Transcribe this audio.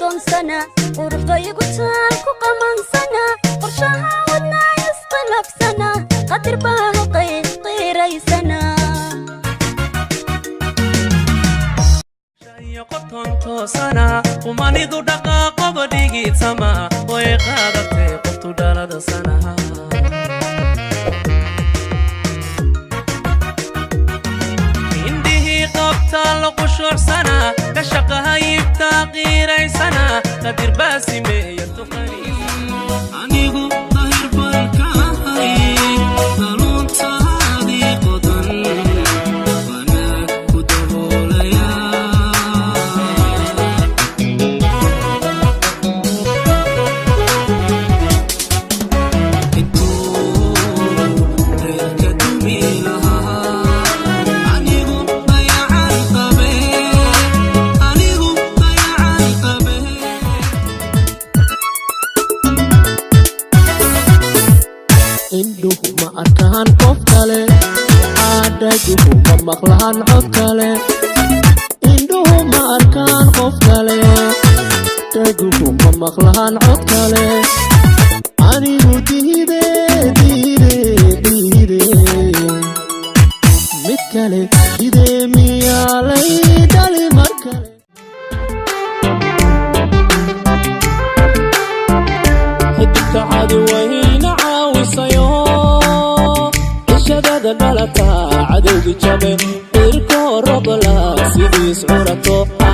soddon sana quruxdaygu taalku qaman sana qorshaha wadnaa isqalabsana qadir baa qiiraysana qotonto sana umanidu dhaqaaqo badhigid sama way qaadatay qoftu dhalada sana indihi qabta lagu shorsana ka shaqaha yibta qiiraysana qadir baasimeeyo tuqani anigu tahir balka indhuhu ma arkaan qof kale aadaguhu ma maqlaan cod kale indhuhu ma arkaan qof kale daguhu ma maqlaan cod kale anigu diide mid kale dide miyaalay dhali mar kale xidibka cadi wayna caawisayo دلتا عدو جبه إركو ربلا سيديس عرطو